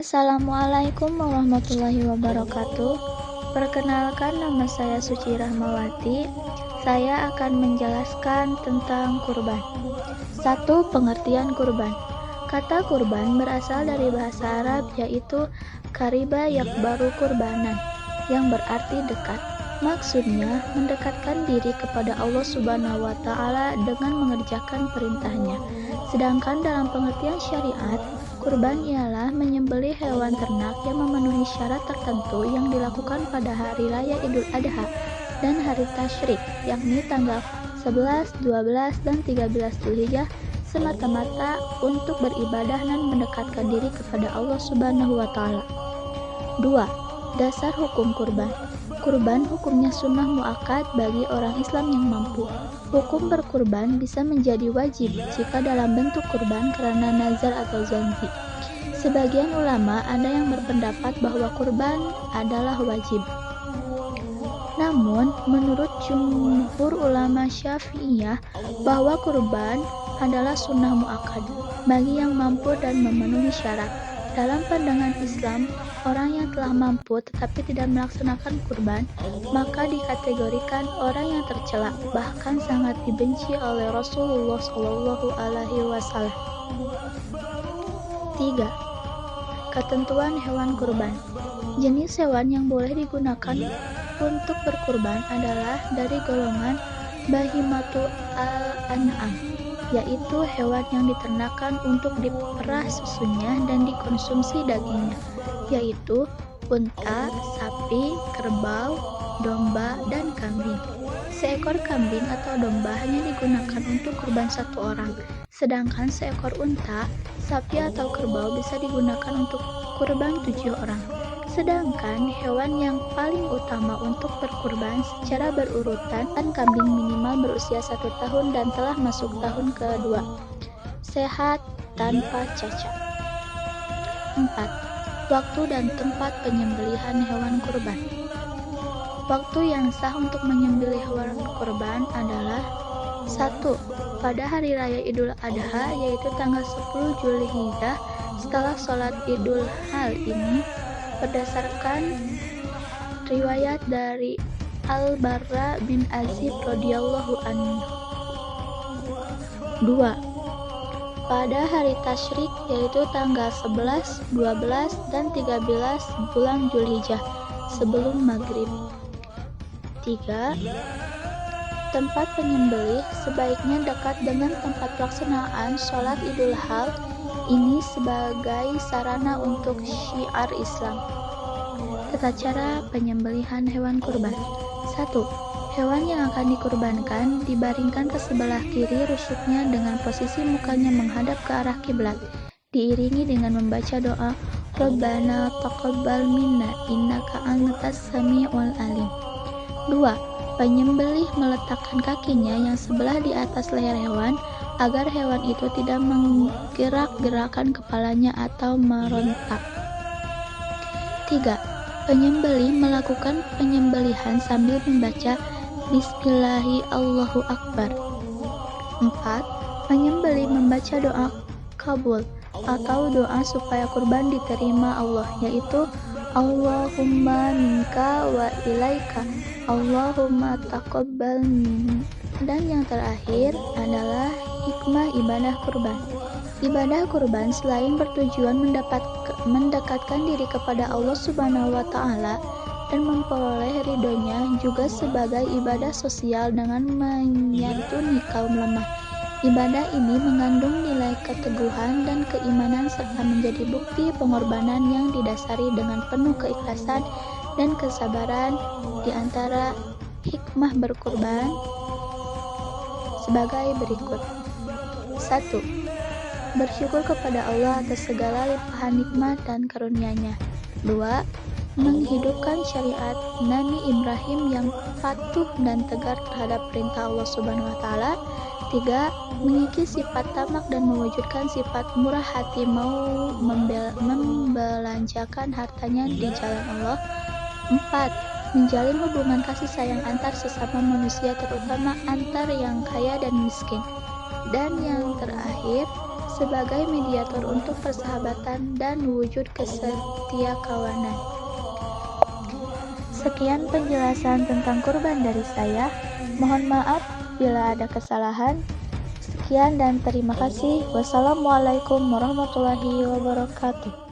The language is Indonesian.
Assalamualaikum warahmatullahi wabarakatuh. Perkenalkan, nama saya Suci Rahmawati. Saya akan menjelaskan tentang kurban. 1. Pengertian kurban. Kata kurban berasal dari bahasa Arab, yaitu kariba yakbaru kurbanan, yang berarti dekat. Maksudnya mendekatkan diri kepada Allah Subhanahu wa Ta'ala dengan mengerjakan perintahnya. Sedangkan dalam pengertian syariat, kurban ialah menyembelih hewan ternak yang memenuhi syarat tertentu yang dilakukan pada hari raya Idul Adha dan hari Tasyrik, yakni tanggal 11, 12, dan 13 Dzulhijjah, semata-mata untuk beribadah dan mendekatkan diri kepada Allah Subhanahu wa Ta'ala. 2. Dasar hukum kurban. Kurban hukumnya sunnah muakkad bagi orang Islam yang mampu. Hukum berkurban bisa menjadi wajib jika dalam bentuk kurban karena nazar atau janji. Sebagian ulama ada yang berpendapat bahwa kurban adalah wajib. Namun, menurut jumhur ulama Syafi'iyah bahwa kurban adalah sunnah muakkad bagi yang mampu dan memenuhi syarat. Dalam pandangan Islam, orang yang telah mampu tetapi tidak melaksanakan kurban, maka dikategorikan orang yang tercela, bahkan sangat dibenci oleh Rasulullah SAW. 3. Ketentuan hewan kurban. Jenis hewan yang boleh digunakan untuk berkurban adalah dari golongan bahimatu al-an'am, yaitu hewan yang diternakan untuk diperah susunya dan dikonsumsi dagingnya, yaitu unta, sapi, kerbau, domba, dan kambing. Seekor kambing atau domba hanya digunakan untuk kurban satu orang, sedangkan seekor unta, sapi, atau kerbau bisa digunakan untuk kurban 7 orang. Sedangkan hewan yang paling utama untuk berkurban secara berurutan dan kambing minimal berusia 1 tahun dan telah masuk tahun kedua, sehat tanpa cacat. 4. Waktu dan tempat penyembelihan hewan kurban. Waktu yang sah untuk menyembelih hewan kurban adalah 1. Pada hari raya Idul Adha, yaitu tanggal 10 Dzulhijjah setelah sholat Idul Hal ini, berdasarkan riwayat dari Al-Barra bin Azib radhiyallahu anhu. 2. Pada hari Tasyrik, yaitu tanggal 11, 12, dan 13 bulan Dzulhijjah sebelum maghrib. 3. Tempat penyembelih sebaiknya dekat dengan tempat pelaksanaan sholat Idul Hal. Ini sebagai sarana untuk syiar Islam. Tata cara penyembelihan hewan kurban. 1. Hewan yang akan dikurbankan dibaringkan ke sebelah kiri rusuknya dengan posisi mukanya menghadap ke arah kiblat, diiringi dengan membaca doa Rabbana taqabbal minna innaka antas samiul alim. 2. Penyembelih meletakkan kakinya yang sebelah di atas leher hewan agar hewan itu tidak menggerak-gerakan kepalanya atau merontak. 3. Penyembelih melakukan penyembelihan sambil membaca Bismillahi Allahu Akbar. 4. Penyembelih membaca doa kabul atau doa supaya kurban diterima Allah, yaitu Allahumma minka wa ilaika, Allahumma taqabbal minni. Dan yang terakhir adalah hikmah ibadah kurban. Ibadah kurban selain bertujuan mendekatkan diri kepada Allah Subhanahu wa Ta'ala dan memperoleh ridhonya, juga sebagai ibadah sosial dengan menyantuni kaum lemah. Ibadah ini mengandung nilai keteguhan dan keimanan serta menjadi bukti pengorbanan yang didasari dengan penuh keikhlasan dan kesabaran. Di antara hikmah berkurban sebagai berikut. 1. Bersyukur kepada Allah atas segala limpahan nikmat dan karunia-Nya. 2. Menghidupkan syariat Nabi Ibrahim yang patuh dan tegar terhadap perintah Allah Subhanahu wa Ta'ala. 3. Mengikis sifat tamak dan mewujudkan sifat murah hati, mau membelanjakan hartanya di jalan Allah. 4. Menjalin hubungan kasih sayang antar sesama manusia, terutama antar yang kaya dan miskin. Dan yang terakhir, sebagai mediator untuk persahabatan dan wujud kesetiakawanan. Sekian penjelasan tentang kurban dari saya. Mohon maaf bila ada kesalahan. Sekian dan terima kasih. Wassalamualaikum warahmatullahi wabarakatuh.